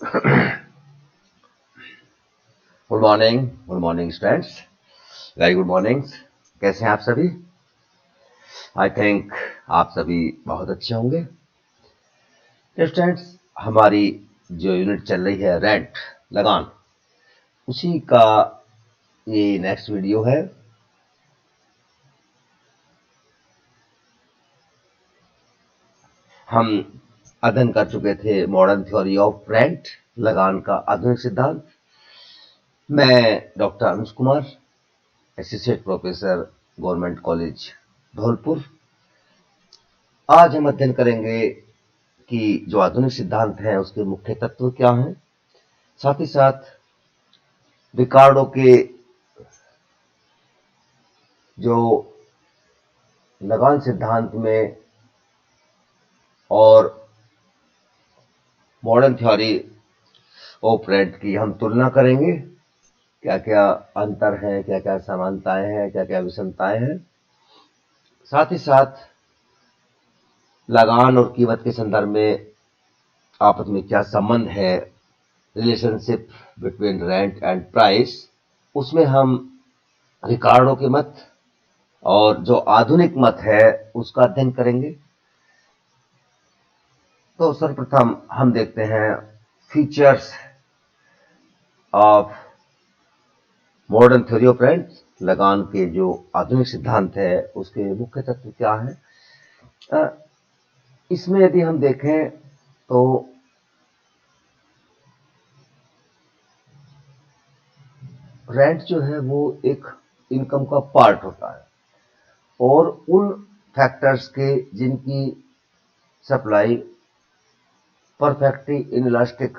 Good morning students, very good morning. कैसे हैं आप सभी? आई थिंक आप सभी बहुत अच्छे होंगे। स्टूडेंट्स, हमारी जो यूनिट चल रही है रेंट, लगान, उसी का ये नेक्स्ट वीडियो है। हम अध्ययन कर चुके थे मॉडर्न थ्योरी ऑफ रेंट, लगान का आधुनिक सिद्धांत। मैं doctor Anuj Kumar, associate professor, government college Dholpur. आज हम अध्ययन करेंगे कि जो आधुनिक सिद्धांत है उसके मुख्य तत्व क्या हैं, साथ ही साथ रिकार्डो के जो लगान सिद्धांत में और मॉडर्न थ्योरी ऑफ रेंट की हम तुलना करेंगे। क्या क्या अंतर है, क्या क्या समानताएं हैं, क्या क्या विषमताएं हैं। साथ ही साथ लगान और कीमत के संदर्भ में आपस में क्या संबंध है, relationship between rent and price, उसमें हम रिकार्डो के मत और जो आधुनिक मत है उसका अध्ययन करेंगे। तो सर्वप्रथम हम देखते हैं features of modern theory of rent, लगान के जो आधुनिक सिद्धांत है उसके मुख्य तत्व क्या है। इसमें यदि हम देखें तो रेंट जो है वो एक इनकम का पार्ट होता है और उन फैक्टर्स के जिनकी सप्लाई परफेक्टली इनइलास्टिक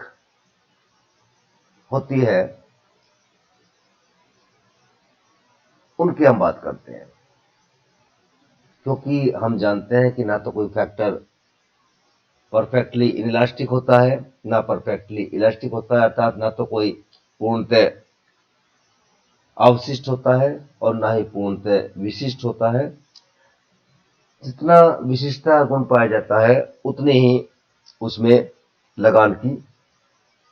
होती है उनकी हम बात करते हैं, क्योंकि हम जानते हैं कि ना तो कोई फैक्टर परफेक्टली इनइलास्टिक होता है, ना परफेक्टली इलास्टिक होता है, अर्थात ना तो कोई पूर्णतः अवशिष्ट होता है और ना ही पूर्णतः विशिष्ट होता है। जितना विशिष्टता गुण पाया जाता है उतनी ही उसमें लगान की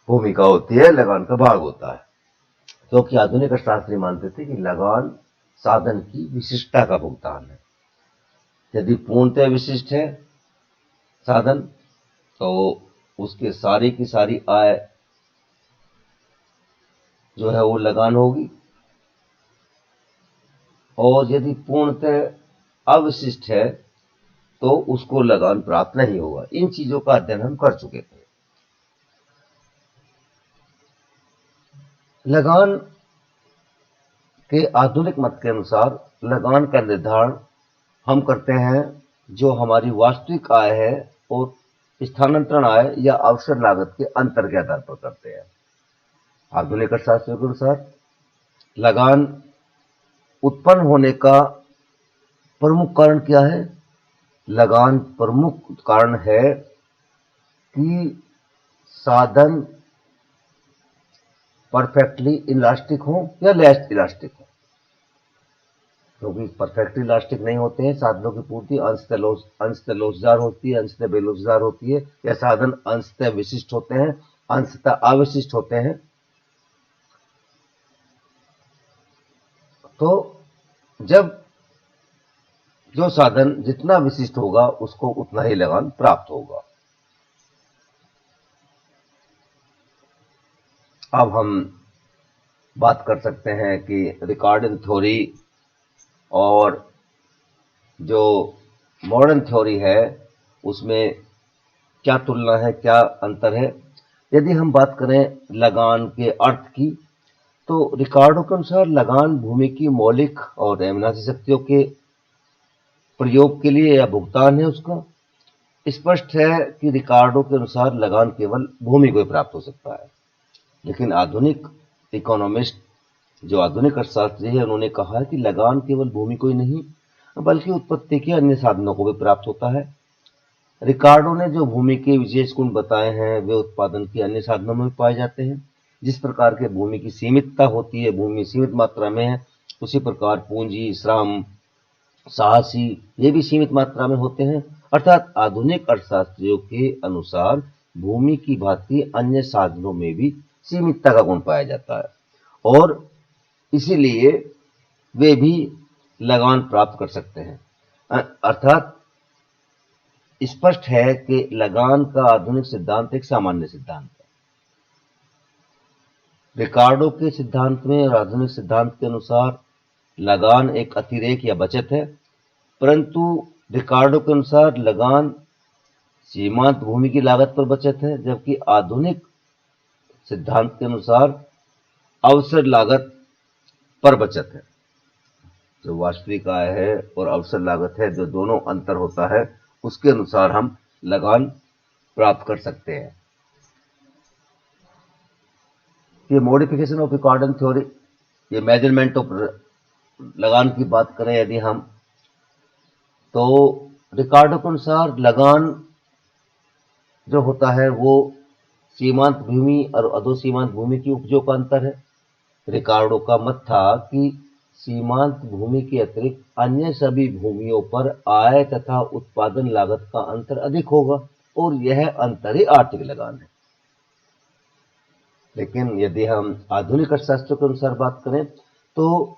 भूमिका होती है, लगान का भाग होता है। क्योंकि आधुनिक अर्थशास्त्री मानते थे कि लगान साधन की विशिष्टता का भुगतान है। यदि पूर्णतः विशिष्ट है साधन तो उसके सारी की सारी आय जो है वो लगान होगी, और यदि पूर्णतः अविशिष्ट है तो उसको लगान प्राप्त नहीं होगा। इन चीजों का अध्ययन हम कर चुके थे। लगान के आधुनिक मत के अनुसार लगान का निर्धारण हम करते हैं जो हमारी वास्तविक आय है और स्थानांतरण आय या अवसर लागत के अंतर के आधार पर करते हैं। आधुनिक अर्थशास्त्र के अनुसार लगान उत्पन्न होने का प्रमुख कारण क्या है? लगान प्रमुख कारण है कि साधन परफेक्टली इलास्टिक हो या लेस इलास्टिक हो। क्योंकि परफेक्टली इलास्टिक नहीं होते हैं साधनों की पूर्ति, अंशतः लोचदार होती है, अंशतः बेलोचदार होती है, या साधन अंशतः विशिष्ट होते हैं, अंशतः अविशिष्ट होते हैं। तो जब जो साधन जितना विशिष्ट होगा उसको उतना ही लगान प्राप्त होगा। अब हम बात कर सकते हैं कि रिकॉर्डिंग थ्योरी और जो मॉडर्न थ्योरी है उसमें क्या तुलना है, क्या अंतर है। यदि हम बात करें लगान के अर्थ की, तो रिकार्डो के अनुसार लगान भूमि की मौलिक और एमनासी शक्तियों के प्रयोग के लिए या भुगतान है उसका। स्पष्ट है कि रिकार्डो के अनुसार लगान केवल भूमि को ही प्राप्त हो सकता है, लेकिन आधुनिक इकोनॉमिस्ट, जो आधुनिक अर्थशास्त्री है, उन्होंने कहा है कि लगान केवल भूमि को ही नहीं बल्कि उत्पत्ति के अन्य साधनों को भी प्राप्त होता है। रिकार्डो ने जो भूमि के विशेष गुण बताए हैं वे उत्पादन के अन्य साधनों में पाए जाते हैं। जिस प्रकार के भूमि की सीमितता होती है, भूमि सीमित मात्रा में है, उसी प्रकार पूंजी, श्रम, साहसी ये भी सीमित मात्रा में होते हैं। अर्थात आधुनिक अर्थशास्त्रियों के अनुसार भूमि की भांति अन्य साधनों में भी सीमितता का गुण पाया जाता है और इसीलिए वे भी लगान प्राप्त कर सकते हैं। अर्थात स्पष्ट है कि लगान का आधुनिक सिद्धांत एक सामान्य सिद्धांत है। रिकार्डो के सिद्धांत में और आधुनिक सिद्धांत के अनुसार लगान एक अतिरेक या बचत है, परंतु रिकार्डो के अनुसार लगान सीमांत भूमि की लागत पर बचत है, जबकि आधुनिक सिद्धांत के अनुसार अवसर लागत पर बचत है। जो वास्तविक आय है और अवसर लागत है, जो दोनों अंतर होता है, उसके अनुसार हम लगान प्राप्त कर सकते हैं। ये मॉडिफिकेशन ऑफ रिकॉर्डन थ्योरी, ये मेजरमेंट ऑफ लगान की बात करें यदि हम, तो रिकार्डो के अनुसार लगान जो होता है वो सीमांत भूमि और अधोसीमांत भूमि की उपजों का अंतर है। रिकार्डो का मत था कि सीमांत भूमि के अतिरिक्त अन्य सभी भूमियों पर आय तथा उत्पादन लागत का अंतर अधिक होगा और यह अंतर ही आर्थिक लगान है। लेकिन यदि हम आधुनिक अर्थशास्त्र के अनुसार बात करें तो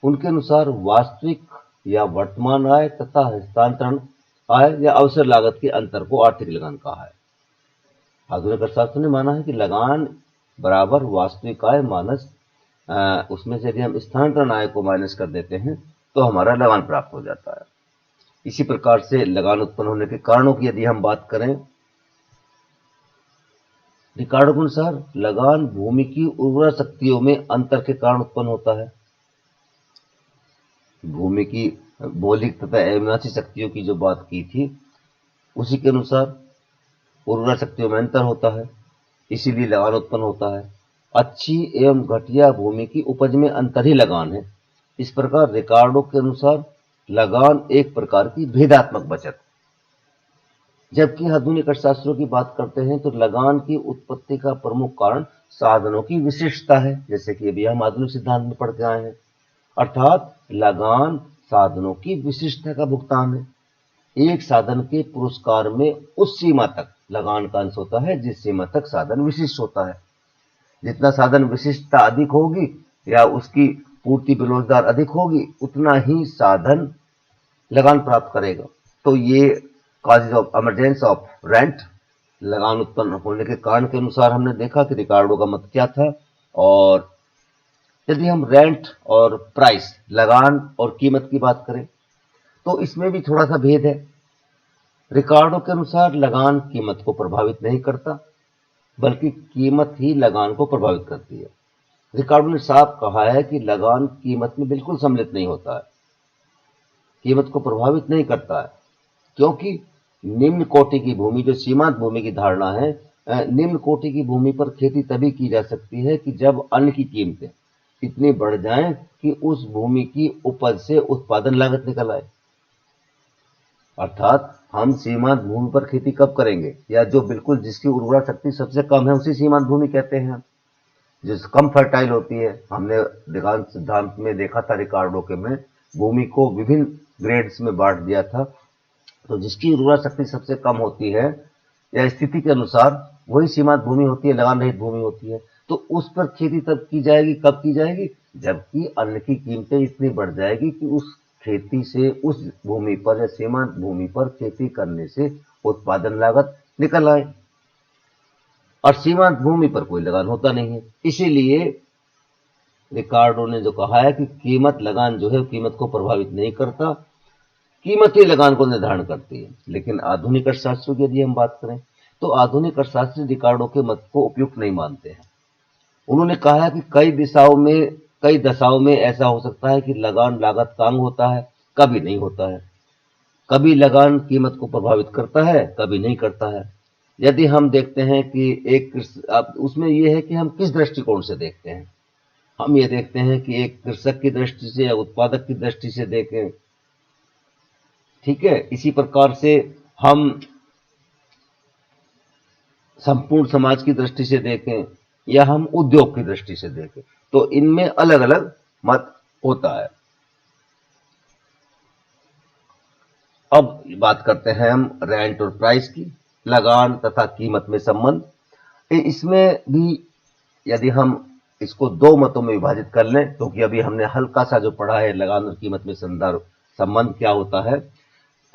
उनके अनुसार वास्तविक या वर्तमान आय तथा हस्तांतरण आय या अवसर लागत के अंतर को आर्थिक लगान कहा है। आधुनिक अर्थशास्त्र ने माना है कि लगान बराबर वास्तविक आय माइनस उसमें से यदि हम स्थानांतरण आय को माइनस कर देते हैं तो हमारा लगान प्राप्त हो जाता है। इसी प्रकार से लगान उत्पन्न होने के कारणों की यदि हम बात करें, रिकार्डो के अनुसार लगान भूमि की उर्वरा शक्तियों में अंतर के कारण उत्पन्न होता है। भूमि की मौलिक तथा अविनाशी शक्तियों की जो बात की थी, उसी के अनुसार उर्वरा शक्तियों में अंतर होता है, इसीलिए लगान उत्पन्न होता है। अच्छी एवं घटिया भूमि की उपज में अंतर ही लगान है। इस प्रकार रिकार्डो के अनुसार लगान एक प्रकार की भेदात्मक बचत, जबकि आधुनिक अर्थशास्त्रों की बात करते हैं तो लगान की उत्पत्ति का प्रमुख कारण साधनों की विशिष्टता है, जैसे कि अभी हम आधुनिक सिद्धांत में पढ़ के आए हैं। अर्थात लगान साधनों की विशिष्टता का भुगतान है। एक साधन के पुरस्कार में उस सीमा तक लगान का अंश होता है जिस सीमा तक साधन विशिष्ट होता है। जितना साधन विशिष्टता अधिक होगी या उसकी पूर्ति बेरोजगार अधिक होगी, उतना ही साधन लगान प्राप्त करेगा। तो ये causes of emergence of rent, लगान उत्पन्न होने के कारण के अनुसार हमने देखा कि रिकार्डो का मत क्या था। और यदि हम रेंट और प्राइस, लगान और कीमत की बात करें तो इसमें भी थोड़ा सा भेद है। रिकार्डो के अनुसार लगान कीमत को प्रभावित नहीं करता, बल्कि कीमत ही लगान को प्रभावित करती है। रिकार्डो ने साफ कहा है कि लगान कीमत में बिल्कुल सम्मिलित नहीं होता है, कीमत को प्रभावित नहीं करता है, क्योंकि निम्न कोटि की भूमि, जो सीमांत भूमि की धारणा है, निम्न कोटि की भूमि पर खेती तभी की जा सकती है कि जब अन्न की कीमतें इतनी बढ़ जाएं कि उस भूमि की उपज से उत्पादन लागत निकल आए। अर्थात हम सीमांत भूमि पर खेती कब करेंगे, या जो बिल्कुल जिसकी उर्वरा शक्ति सबसे कम है उसी सीमांत भूमि कहते हैं, जो कम फर्टाइल होती है। हमने दिगांत सिद्धांत में देखा था रिकार्डो के में भूमि को विभिन्न ग्रेड्स में बांट दिया था, तो जिसकी उर्वरा शक्ति सबसे कम होती है या स्थिति के अनुसार वही सीमांत भूमि होती है, लगान रहित भूमि होती है। तो उस पर खेती तब की जाएगी, कब की जाएगी, जबकि अन्न की कीमतें इतनी बढ़ जाएगी कि उस खेती से, उस भूमि पर या सीमांत भूमि पर खेती करने से उत्पादन लागत निकल आए। और सीमांत भूमि पर कोई लगान होता नहीं है। इसीलिए रिकार्डो ने जो कहा है कि कीमत, लगान जो है कीमत को प्रभावित नहीं करता, कीमत ही लगान को निर्धारण करती है। लेकिन आधुनिक अर्थशास्त्र की यदि हम बात करें तो आधुनिक अर्थशास्त्री रिकार्डो के मत को उपयुक्त नहीं मानते हैं। उन्होंने कहा है कि कई दशाओं में ऐसा हो सकता है कि लगान लागत का अंग होता है, कभी नहीं होता है। कभी लगान कीमत को प्रभावित करता है, कभी नहीं करता है। यदि हम देखते हैं कि अब उसमें यह है कि हम किस दृष्टिकोण से देखते हैं। हम ये देखते हैं कि एक कृषक की दृष्टि से या उत्पादक की दृष्टि से देखें, ठीक है। इसी प्रकार से हम संपूर्ण समाज की दृष्टि से देखें या हम उद्योग की दृष्टि से देखें, तो इनमें अलग अलग मत होता है। अब बात करते हैं हम रेंट और प्राइस की। लगान तथा कीमत में संबंध। इसमें भी यदि हम इसको दो मतों में विभाजित कर लें, क्योंकि अभी हमने हल्का सा जो पढ़ा है लगान और कीमत में संबंध क्या होता है,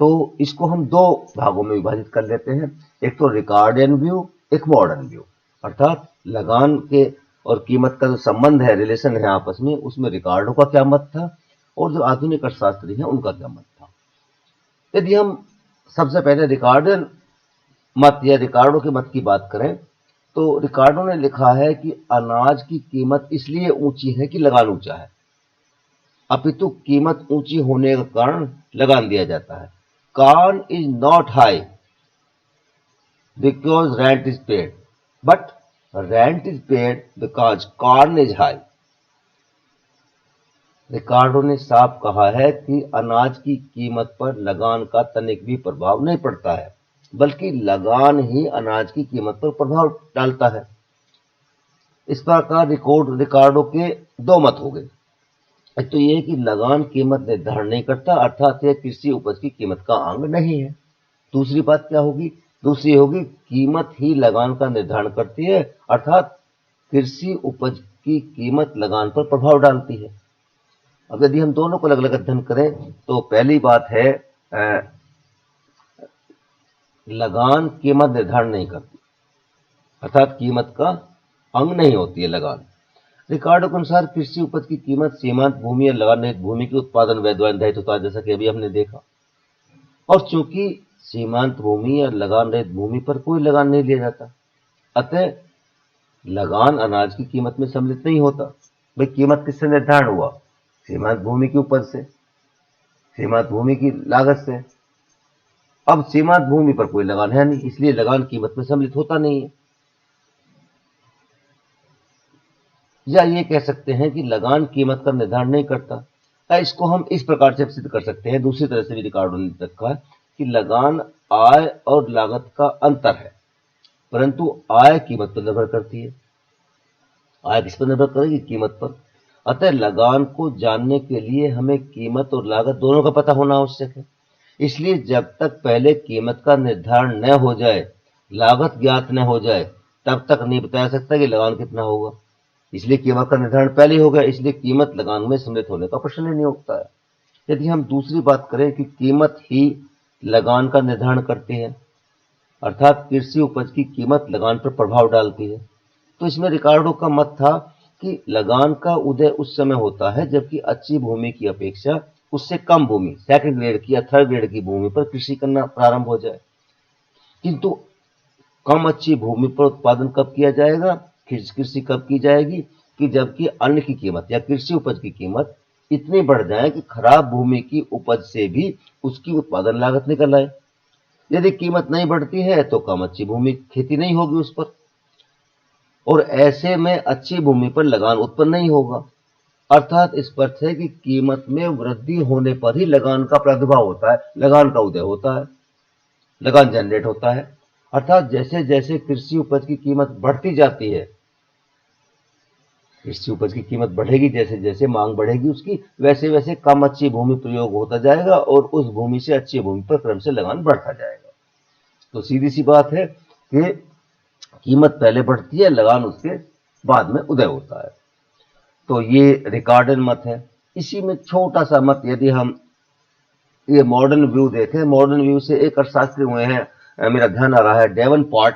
तो इसको हम दो भागों में विभाजित कर लेते हैं। एक तो रिकॉर्डियन व्यू, एक मॉडर्न व्यू। अर्थात लगान के और कीमत का जो संबंध है, रिलेशन है आपस में, उसमें रिकॉर्डों का क्या मत था और जो आधुनिक अर्थशास्त्री हैं उनका क्या मत था। यदि हम सबसे पहले रिकॉर्डियन मत या रिकार्डो के मत की बात करें, तो रिकार्डो ने लिखा है कि अनाज की कीमत इसलिए ऊंची है कि लगान ऊंचा है, अपितु कीमत ऊंची होने का कारण लगान दिया जाता है। Corn is not high because rent is paid, but rent is paid because corn is high. Ricardo ने साफ कहा है कि अनाज की कीमत पर लगान का तनिक भी प्रभाव नहीं पड़ता है, बल्कि लगान ही अनाज की कीमत पर प्रभाव डालता है। इस प्रकार रिकार्डो के दो मत हो गए। एक तो यह कि लगान कीमत निर्धारण नहीं करता, अर्थात यह कृषि उपज की कीमत का अंग नहीं है। दूसरी बात क्या होगी? दूसरी होगी कीमत ही लगान का निर्धारण करती है, अर्थात कृषि उपज की कीमत लगान पर प्रभाव डालती है। अब यदि हम दोनों को अलग अलग अध्ययन करें, तो पहली बात है लगान कीमत निर्धारण नहीं करती, अर्थात कीमत का अंग नहीं होती है लगान। रिकार्डो के अनुसार कृषि उपज की कीमत सीमांत भूमि या लगान रहित भूमि के उत्पादन व्यय द्वारा निर्धारित होता है, जैसा कि अभी हमने देखा। और चूंकि सीमांत भूमि या लगान रहित भूमि पर कोई लगान नहीं लिया जाता, अतः लगान अनाज की कीमत में सम्मिलित नहीं होता। भाई कीमत किससे निर्धारण हुआ? सीमांत भूमि की उपज से, सीमांत भूमि की लागत से। अब सीमांत भूमि पर कोई लगान है नहीं, इसलिए लगान कीमत में सम्मिलित होता नहीं है। या ये कह सकते हैं कि लगान कीमत का निर्धारण नहीं करता। इसको हम इस प्रकार से सिद्ध कर सकते हैं, दूसरी तरह से भी रिकार्डो ने रखा है कि लगान आय और लागत का अंतर है, परंतु आय कीमत पर निर्भर करती है। आय किस पर निर्भर करेगी? कीमत पर। अतः लगान को जानने के लिए हमें कीमत और लागत दोनों का पता होना आवश्यक है। इसलिए जब तक पहले कीमत का निर्धारण न हो जाए, लागत ज्ञात न हो जाए, तब तक नहीं बताया सकता कि लगान कितना होगा। इसलिए कीमत का निर्धारण पहले हो गया, इसलिए कीमत लगान में सम्मिलित होने का प्रश्न ही नहीं उठता है। यदि हम दूसरी बात करें कि कीमत ही लगान का निर्धारण करती है, अर्थात कृषि उपज की कीमत लगान पर प्रभाव डालती है, तो इसमें रिकार्डो का मत था कि लगान का उदय उस समय होता है जबकि अच्छी भूमि की अपेक्षा उससे कम भूमि, सेकंड ग्रेड की या थर्ड ग्रेड की भूमि पर कृषि करना प्रारंभ हो जाए। किंतु कम अच्छी भूमि पर उत्पादन कब किया जाएगा, कृषि कब की जाएगी कि जबकि अन्न की कीमत या कृषि उपज की कीमत इतनी बढ़ जाए कि खराब भूमि की उपज से भी उसकी उत्पादन लागत निकल आए। यदि कीमत नहीं बढ़ती है तो कम अच्छी भूमि खेती नहीं होगी उस पर, और ऐसे में अच्छी भूमि पर लगान उत्पन्न नहीं होगा। अर्थात स्पष्ट है कि कीमत में वृद्धि होने पर ही लगान का प्रादुर्भाव होता है, लगान का उदय होता है, लगान जनरेट होता है। अर्थात जैसे जैसे कृषि उपज की कीमत बढ़ती जाती है, कृषि उपज की कीमत बढ़ेगी, जैसे जैसे मांग बढ़ेगी उसकी, वैसे वैसे कम अच्छी भूमि प्रयोग होता जाएगा और उस भूमि से अच्छी भूमि पर क्रम से लगान बढ़ता जाएगा। तो सीधी सी बात है कि कीमत पहले बढ़ती है, लगान उसके बाद में उदय होता है। तो ये रिकार्डन मत है। इसी में छोटा सा मत यदि हम ये मॉडर्न व्यू देखें, मॉडर्न व्यू से एक अर्थशास्त्री हुए हैं, मेरा ध्यान आ रहा है, डेवनपोर्ट।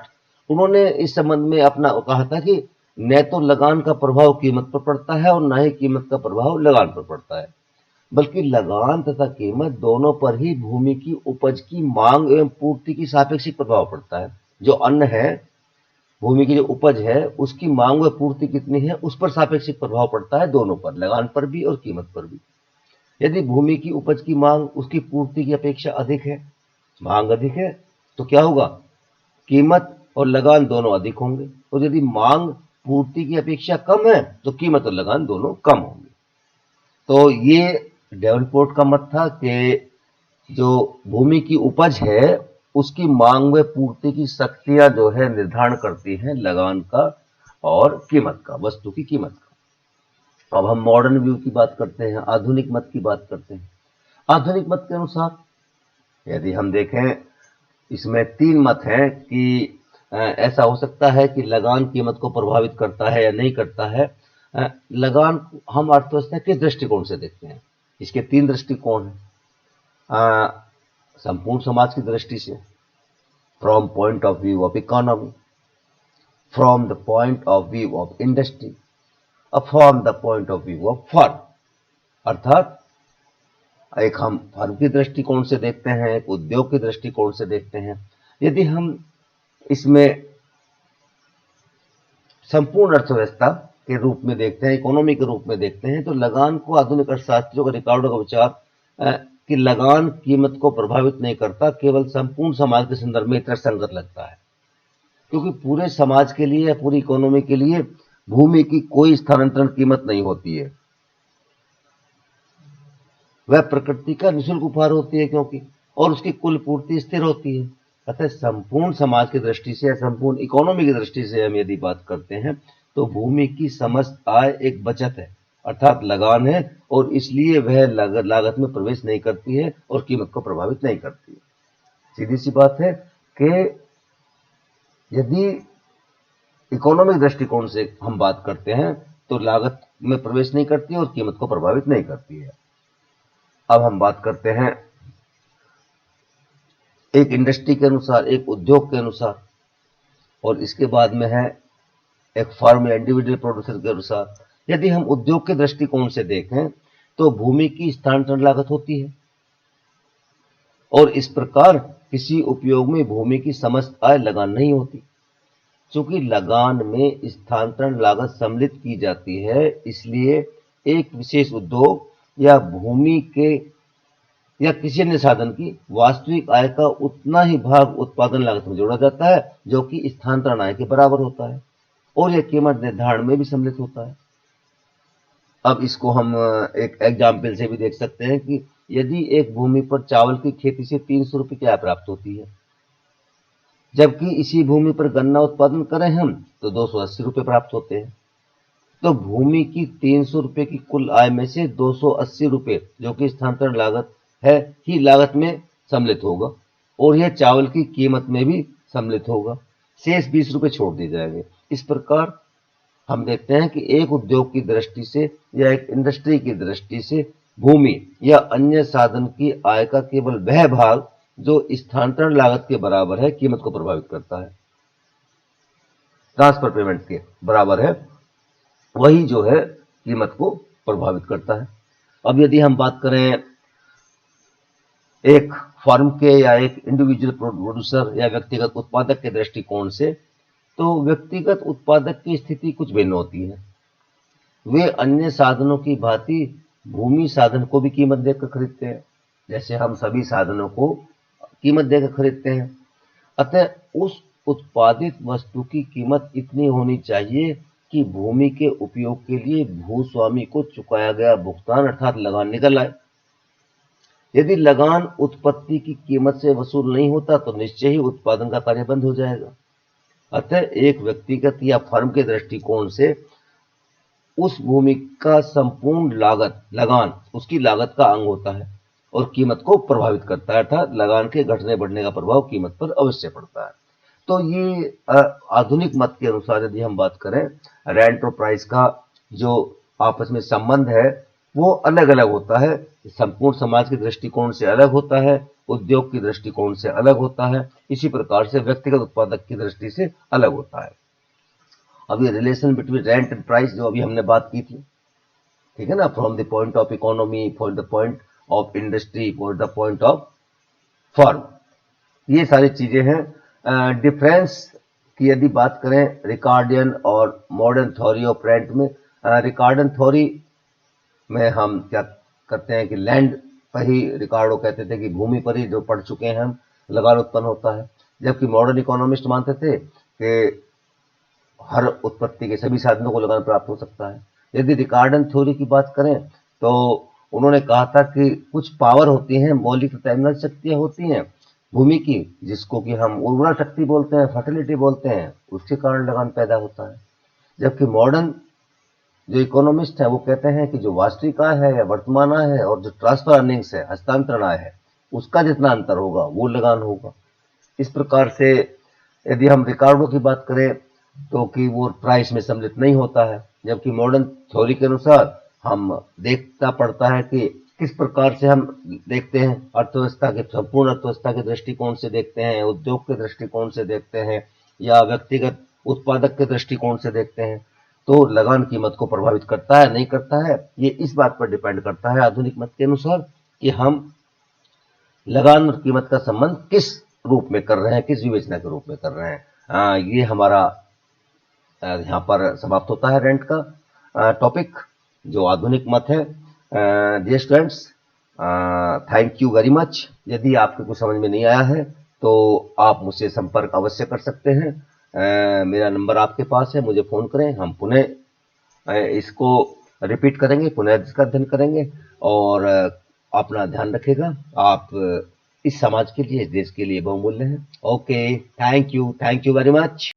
उन्होंने इस संबंध में अपना कहा था कि न तो लगान का प्रभाव कीमत पर पड़ता है और न ही कीमत का प्रभाव लगान पर पड़ता है, बल्कि लगान तथा कीमत दोनों पर ही भूमि की उपज की मांग एवं पूर्ति की सापेक्षिक प्रभाव पड़ता है। जो अन्न है, भूमि की जो उपज है, उसकी मांग व पूर्ति कितनी है, उस पर सापेक्षिक प्रभाव पड़ता है, दोनों पर, लगान पर भी और कीमत पर भी। यदि भूमि की उपज की मांग उसकी पूर्ति की अपेक्षा अधिक है, मांग अधिक है, तो क्या होगा? कीमत और लगान दोनों अधिक होंगे। और यदि मांग पूर्ति की अपेक्षा कम है, तो कीमत और लगान दोनों कम होंगे। तो ये डेवनपोर्ट का मत था कि जो भूमि की उपज है, उसकी मांग व पूर्ति की शक्तियां जो है निर्धारण करती हैं लगान का और कीमत का, वस्तु की कीमत का। अब हम मॉडर्न व्यू की बात करते हैं, आधुनिक मत की बात करते हैं। आधुनिक मत के अनुसार यदि हम देखें, इसमें 3 मत हैं कि ऐसा हो सकता है कि लगान कीमत को प्रभावित करता है या नहीं करता है। लगान हम अर्थव्यवस्था के दृष्टिकोण से देखते हैं। इसके 3 दृष्टिकोण हैं। संपूर्ण समाज की दृष्टि से, from point of view of economy, from the point of view of industry और from the point of view of firm. अर्थात एक हम फर्म की दृष्टिकोण से देखते हैं, एक उद्योग के दृष्टिकोण से देखते हैं। यदि हम इसमें संपूर्ण अर्थव्यवस्था के रूप में देखते हैं, इकोनॉमी के रूप में देखते हैं, तो लगान को आधुनिक अर्थशास्त्रियों का रिकॉर्डों का विचार कि लगान कीमत को प्रभावित नहीं करता, केवल संपूर्ण समाज के संदर्भ में इतना संगत लगता है, क्योंकि पूरे समाज के लिए या पूरी इकोनॉमी के लिए भूमि की कोई स्थानांतरण कीमत नहीं होती है। वह प्रकृति का निःशुल्क उपहार होती है, क्योंकि और उसकी कुल पूर्ति स्थिर होती है। अतः संपूर्ण समाज की दृष्टि से या संपूर्ण इकोनॉमी की दृष्टि से हम यदि बात करते हैं तो भूमि की समस्त आय एक बचत है, अर्थात लगान है, और इसलिए वह लागत में प्रवेश नहीं करती है और कीमत को प्रभावित नहीं करती है। सीधी सी बात है कि यदि इकोनॉमिक दृष्टिकोण से हम बात करते हैं तो लागत में प्रवेश नहीं करती और कीमत को प्रभावित नहीं करती है। अब हम बात करते हैं एक इंडस्ट्री के अनुसार, एक उद्योग के अनुसार, और इसके बाद में है एक फर्म या इंडिविजुअल प्रोड्यूसर के अनुसार। यदि हम उद्योग के दृष्टिकोण से देखें तो भूमि की स्थानांतरण लागत होती है, और इस प्रकार किसी उपयोग में भूमि की समस्त आय लगान नहीं होती। चूंकि लगान में स्थानांतरण लागत सम्मिलित की जाती है, इसलिए एक विशेष उद्योग या भूमि के या किसी अन्य साधन की वास्तविक आय का उतना ही भाग उत्पादन लागत में जोड़ा जाता है जो कि स्थानांतरण आय के बराबर होता है, और यह कीमत निर्धारण में भी सम्मिलित होता है। अब इसको हम एक एग्जाम्पल से भी देख सकते हैं कि यदि एक भूमि पर चावल की खेती से 300 रुपये की आय प्राप्त होती है, जबकि इसी भूमि पर गन्ना उत्पादन करें हम तो 280 रुपये प्राप्त होते हैं, तो भूमि की 300 रुपये की कुल आय में से 280 रुपये जो कि स्थानांतरण लागत है ही लागत में सम्मिलित होगा, और यह चावल की कीमत में भी सम्मिलित होगा। शेष 20 रुपये छोड़ दिए जाएंगे। इस प्रकार हम देखते हैं कि एक उद्योग की दृष्टि से या एक इंडस्ट्री की दृष्टि से भूमि या अन्य साधन की आय का केवल वह भाग जो स्थानांतरण लागत के बराबर है कीमत को प्रभावित करता है, ट्रांसफर पेमेंट के बराबर है, वही जो है कीमत को प्रभावित करता है। अब यदि हम बात करें एक फर्म के या एक इंडिविजुअल प्रोड्यूसर या व्यक्तिगत उत्पादक के दृष्टिकोण से, तो व्यक्तिगत उत्पादक की स्थिति कुछ भिन्न होती है। वे अन्य साधनों की भांति भूमि साधन को भी कीमत देकर खरीदते हैं, जैसे हम सभी साधनों को कीमत देकर खरीदते हैं। अतः उस उत्पादित वस्तु की कीमत इतनी होनी चाहिए कि भूमि के उपयोग के लिए भूस्वामी को चुकाया गया भुगतान अर्थात लगान निकल आए। यदि लगान उत्पत्ति की कीमत से वसूल नहीं होता तो निश्चय ही उत्पादन का कार्य बंद हो जाएगा। अतः एक व्यक्तिगत या फर्म के दृष्टिकोण से उस भूमि का संपूर्ण लागत लगान उसकी लागत का अंग होता है और कीमत को प्रभावित करता है, अर्थात लगान के घटने बढ़ने का प्रभाव कीमत पर अवश्य पड़ता है। तो ये आधुनिक मत के अनुसार यदि हम बात करें, रेंट और प्राइस का जो आपस में संबंध है वो अलग अलग होता है। संपूर्ण समाज के दृष्टिकोण से अलग होता है, उद्योग की दृष्टिकोण से अलग होता है, इसी प्रकार से व्यक्तिगत उत्पादक की दृष्टि से अलग होता है। अब ये relation between rent and price जो अभी हमने बात की थी, ठीक है ना, from the point of economy, from the point of industry, from the point of firm, ये सारी चीजें हैं। डिफरेंस की यदि बात करें रिकार्डियन और मॉडर्न थ्योरी ऑफ रेंट में, रिकार्डियन थ्योरी में हम क्या करते हैं कि लैंड पर ही रिकार्डो कहते थे कि भूमि पर ही जो पढ़ चुके हैं हम लगान उत्पन्न होता है, जबकि मॉडर्न इकोनॉमिस्ट मानते थे कि हर उत्पत्ति के सभी साधनों को लगान प्राप्त हो सकता है। यदि रिकार्डियन थ्योरी की बात करें तो उन्होंने कहा था कि कुछ पावर होती हैं, मौलिक तथा एनर्जी शक्तियां होती हैं भूमि की, जिसको कि हम उर्वरा शक्ति बोलते हैं, फर्टिलिटी बोलते हैं, उसके कारण लगान पैदा होता है। जबकि मॉडर्न जो इकोनॉमिस्ट है वो कहते हैं कि जो वास्तविक आय है या वर्तमान आय है और जो ट्रांसफर अर्निंग्स है, हस्तांतरण आय है, उसका जितना अंतर होगा वो लगान होगा। इस प्रकार से यदि हम रिकॉर्डों की बात करें तो कि वो प्राइस में सम्मिलित नहीं होता है, जबकि मॉडर्न थ्योरी के अनुसार हम देखना पड़ता है कि किस प्रकार से हम देखते हैं, अर्थव्यवस्था के संपूर्ण अर्थव्यवस्था के दृष्टिकोण से देखते हैं, उद्योग के दृष्टिकोण से देखते हैं या व्यक्तिगत उत्पादक के दृष्टिकोण से देखते हैं। तो लगान कीमत को प्रभावित करता है नहीं करता है, ये इस बात पर डिपेंड करता है आधुनिक मत के अनुसार कि हम लगान और कीमत का संबंध किस रूप में कर रहे हैं, किस विवेचना के रूप में कर रहे हैं। ये हमारा यहाँ पर समाप्त होता है रेंट का टॉपिक जो आधुनिक मत है। Dear students, thank you very much. यदि आपको कुछ समझ में नहीं आया है तो आप मुझसे संपर्क अवश्य कर सकते हैं। मेरा नंबर आपके पास है, मुझे फ़ोन करें, हम पुनः इसको रिपीट करेंगे, पुनः इसका अध्ययन करेंगे और अपना ध्यान रखिएगा। आप इस समाज के लिए, इस देश के लिए बहुमूल्य हैं। Okay, thank you very much.